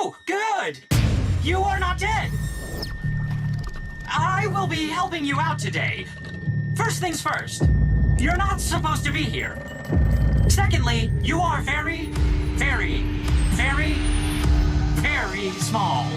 Oh, good! You are not dead! I will be helping you out today. First things first, you're not supposed to be here. Secondly, you are very, very, very, very small.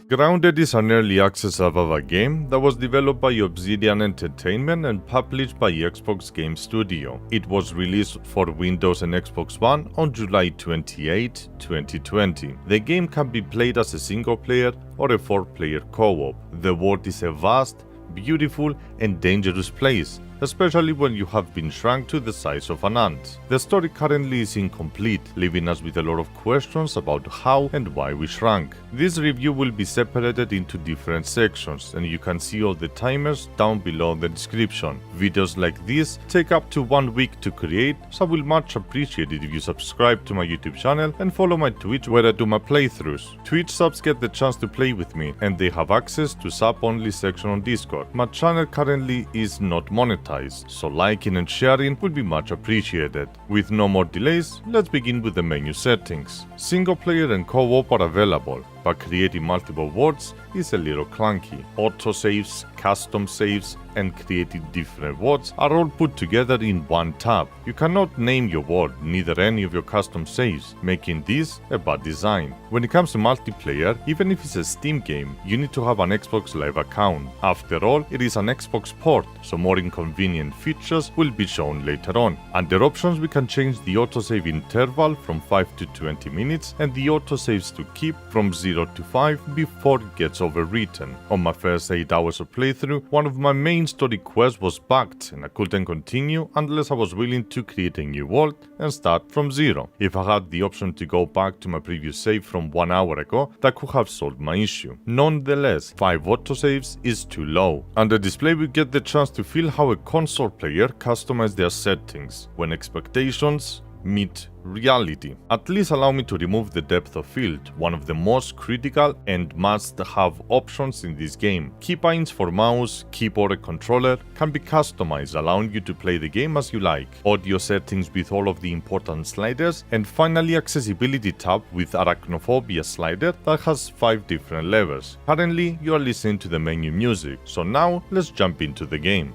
Grounded is an early access survivor game that was developed by Obsidian Entertainment and published by Xbox Game Studio. It was released for Windows and Xbox One on July 28, 2020. The game can be played as a single player or a 4-player co-op. The world is a vast, beautiful and dangerous place, especially when you have been shrunk to the size of an ant. The story currently is incomplete, leaving us with a lot of questions about how and why we shrunk. This review will be separated into different sections, and you can see all the timers down below in the description. Videos like this take up to 1 week to create, so I will much appreciate it if you subscribe to my YouTube channel and follow my Twitch where I do my playthroughs. Twitch subs get the chance to play with me, and they have access to sub-only section on Discord. My channel currently is not monetized, so liking and sharing would be much appreciated. With no more delays, let's begin with the menu settings. Single player and co-op are available, but creating multiple worlds is a little clunky. Autosaves, custom saves, and creating different worlds are all put together in one tab. You cannot name your world, neither any of your custom saves, making this a bad design. When it comes to multiplayer, even if it's a Steam game, you need to have an Xbox Live account. After all, it is an Xbox port, so more inconvenient features will be shown later on. Under options, we can change the autosave interval from 5 to 20 minutes and the autosaves to keep from 0 to 5 before it gets overwritten. On my first 8 hours of playthrough, one of my main story quests was bugged and I couldn't continue unless I was willing to create a new world and start from zero. If I had the option to go back to my previous save from 1 hour ago, that could have solved my issue. Nonetheless, 5 autosaves is too low. Under display we get the chance to feel how a console player customizes their settings when expectations meet reality. At least allow me to remove the depth of field, one of the most critical and must-have options in this game. Keybinds for mouse, keyboard and controller can be customized, allowing you to play the game as you like. Audio settings with all of the important sliders, and finally accessibility tab with arachnophobia slider that has 5 different levels. Currently you are listening to the menu music, so now let's jump into the game.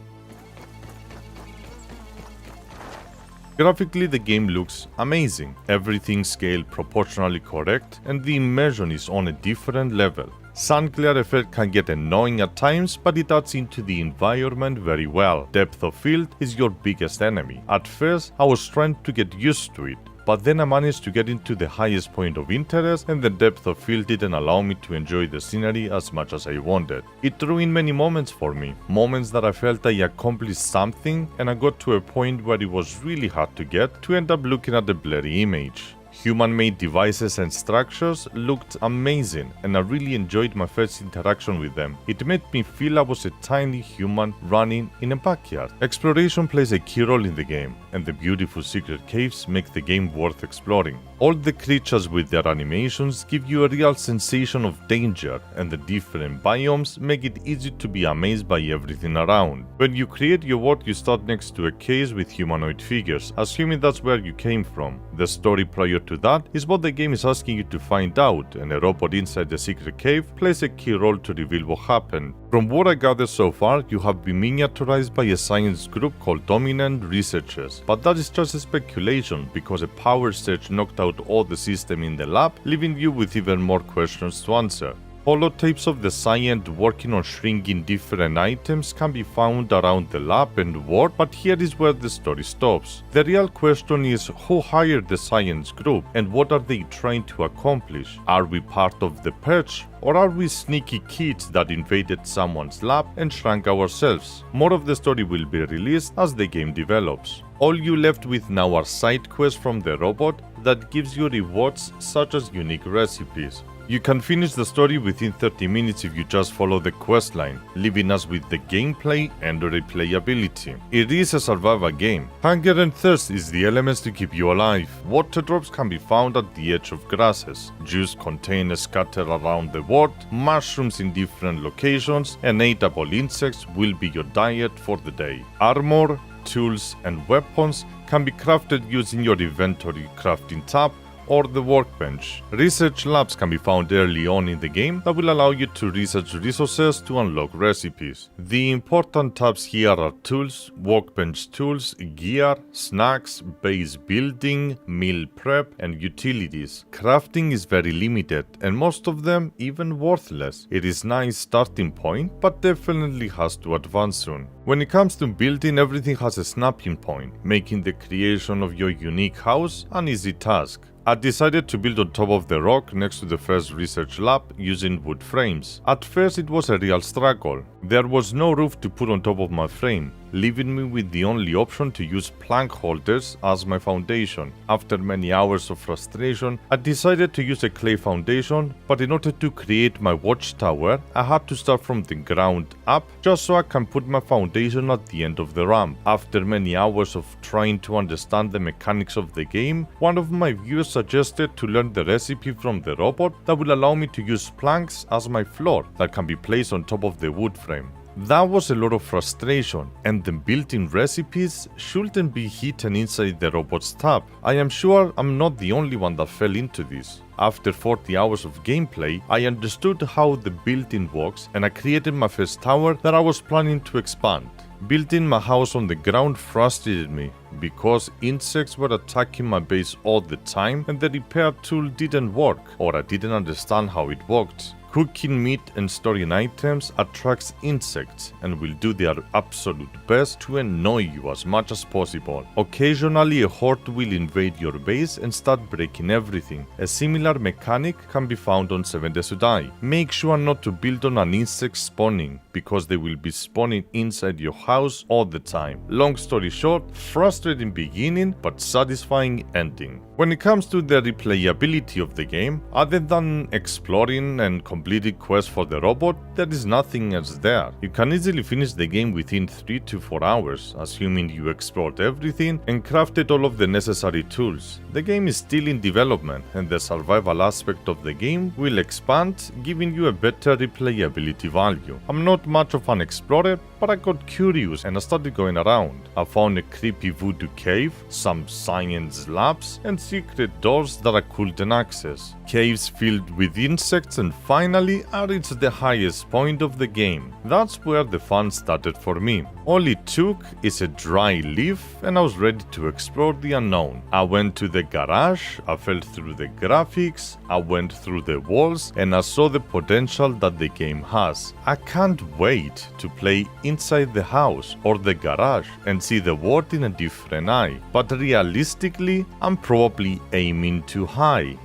Graphically, the game looks amazing. Everything scaled proportionally correct and the immersion is on a different level. Sun glare effect can get annoying at times, but it adds into the environment very well. Depth of field is your biggest enemy. At first, I was trying to get used to it, but then I managed to get into the highest point of interest and the depth of field didn't allow me to enjoy the scenery as much as I wanted. It ruined many moments for me, moments that I felt I accomplished something and I got to a point where it was really hard to get to end up looking at the blurry image. Human-made devices and structures looked amazing and I really enjoyed my first interaction with them. It made me feel I was a tiny human running in a backyard. Exploration plays a key role in the game and the beautiful secret caves make the game worth exploring. All the creatures with their animations give you a real sensation of danger and the different biomes make it easy to be amazed by everything around. When you create your world you start next to a cave with humanoid figures, assuming that's where you came from. The story prior to that is what the game is asking you to find out, and a robot inside the secret cave plays a key role to reveal what happened. From what I gathered so far, you have been miniaturized by a science group called Dominant Researchers, but that is just a speculation because a power surge knocked out all the system in the lab, leaving you with even more questions to answer. Holotapes of the Scientist working on shrinking different items can be found around the lab and world, but here is where the story stops. The real question is who hired the science group and what are they trying to accomplish? Are we part of the purge? Or are we sneaky kids that invaded someone's lab and shrunk ourselves? More of the story will be released as the game develops. All you left with now are side quests from the robot that gives you rewards such as unique recipes. You can finish the story within 30 minutes if you just follow the questline, leaving us with the gameplay and replayability. It is a survival game. Hunger and thirst is the elements to keep you alive. Water drops can be found at the edge of grasses. Juice containers scattered around the world, mushrooms in different locations, and eatable insects will be your diet for the day. Armor, tools, and weapons can be crafted using your inventory crafting tab or the workbench. Research labs can be found early on in the game that will allow you to research resources to unlock recipes. The important tabs here are tools, workbench tools, gear, snacks, base building, meal prep, and utilities. Crafting is very limited and most of them even worthless. It is a nice starting point, but definitely has to advance soon. When it comes to building, everything has a snapping point, making the creation of your unique house an easy task. I decided to build on top of the rock next to the first research lab using wood frames. At first it was a real struggle. There was no roof to put on top of my frame, leaving me with the only option to use plank holders as my foundation. After many hours of frustration, I decided to use a clay foundation, but in order to create my watchtower, I had to start from the ground up just so I can put my foundation at the end of the ramp. After many hours of trying to understand the mechanics of the game, one of my viewers suggested to learn the recipe from the robot that will allow me to use planks as my floor that can be placed on top of the wood frame. That was a lot of frustration, and the built-in recipes shouldn't be hidden inside the robot's tab. I am sure I'm not the only one that fell into this. After 40 hours of gameplay, I understood how the built-in works and I created my first tower that I was planning to expand. Building my house on the ground frustrated me because insects were attacking my base all the time and the repair tool didn't work, or I didn't understand how it worked. Cooking meat and storing items attracts insects and will do their absolute best to annoy you as much as possible. Occasionally a horde will invade your base and start breaking everything. A similar mechanic can be found on 7 Days to Die. Make sure not to build on an insect spawning because they will be spawning inside your house all the time. Long story short, frustrating beginning but satisfying ending. When it comes to the replayability of the game, other than exploring and completing quests for the robot, there is nothing else there. You can easily finish the game within 3 to 4 hours, assuming you explored everything and crafted all of the necessary tools. The game is still in development, and the survival aspect of the game will expand, giving you a better replayability value. I'm not much of an explorer, but I got curious and I started going around. I found a creepy voodoo cave, some science labs, and secret doors that I couldn't access. Caves filled with insects, and finally I reached the highest point of the game. That's where the fun started for me. All it took is a dry leaf and I was ready to explore the unknown. I went to the garage, I fell through the graphics, I went through the walls, and I saw the potential that the game has. I can't wait to play inside the house or the garage and see the world in a different eye. But realistically, I'm probably aiming too high.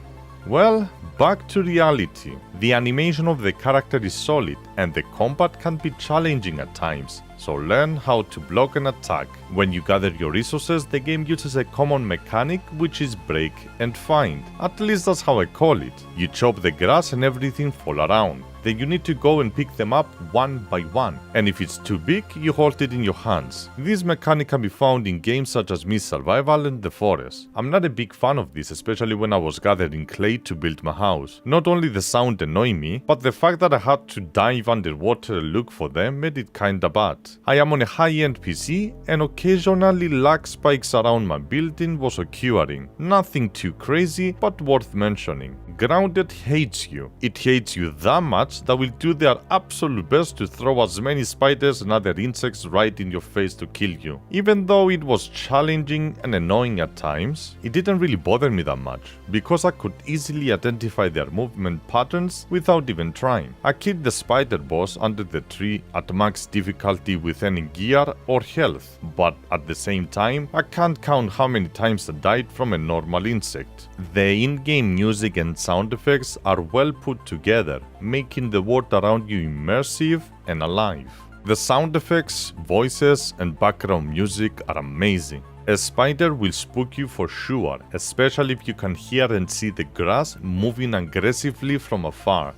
Well, back to reality. The animation of the character is solid and the combat can be challenging at times, so learn how to block and attack. When you gather your resources, the game uses a common mechanic which is break and find. At least that's how I call it. You chop the grass and everything fall around. Then you need to go and pick them up one by one, and if it's too big, you hold it in your hands. This mechanic can be found in games such as Myth Survival and The Forest. I'm not a big fan of this, especially when I was gathering clay to build my house. Not only the sound annoyed me, but the fact that I had to dive underwater and look for them made it kinda bad. I am on a high-end PC, and occasionally lag spikes around my building was occurring. Nothing too crazy, but worth mentioning. Grounded hates you. It hates you that much that will do their absolute best to throw as many spiders and other insects right in your face to kill you. Even though it was challenging and annoying at times, it didn't really bother me that much, because I could easily identify their movement patterns without even trying. I killed the spider boss under the tree at max difficulty with any gear or health, but at the same time, I can't count how many times I died from a normal insect. The in-game music and sound effects are well put together, making the world around you immersive and alive. The sound effects, voices, and background music are amazing. A spider will spook you for sure, especially if you can hear and see the grass moving aggressively from afar.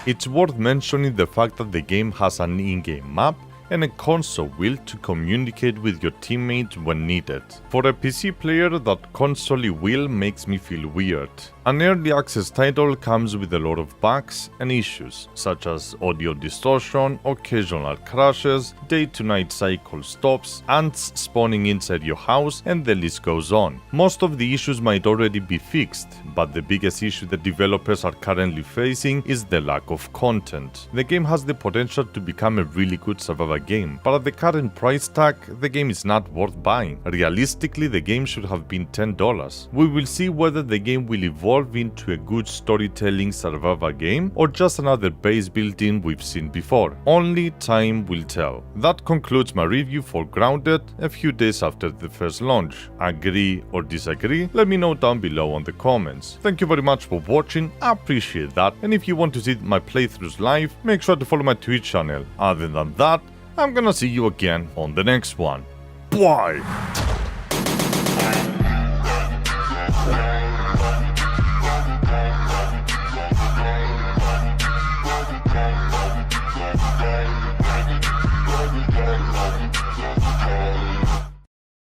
It's worth mentioning the fact that the game has an in-game map and a console wheel to communicate with your teammates when needed. For a PC player, that console wheel makes me feel weird. An early access title comes with a lot of bugs and issues, such as audio distortion, occasional crashes, day-to-night cycle stops, ants spawning inside your house, and the list goes on. Most of the issues might already be fixed, but the biggest issue that developers are currently facing is the lack of content. The game has the potential to become a really good survival game, but at the current price tag, the game is not worth buying. Realistically, the game should have been $10. We will see whether the game will evolve into a good storytelling survival game or just another base building we've seen before. Only time will tell. That concludes my review for Grounded a few days after the first launch. Agree or disagree? Let me know down below on the comments. Thank you very much for watching, I appreciate that, and if you want to see my playthroughs live, make sure to follow my Twitch channel. Other than that, I'm gonna see you again on the next one. Bye!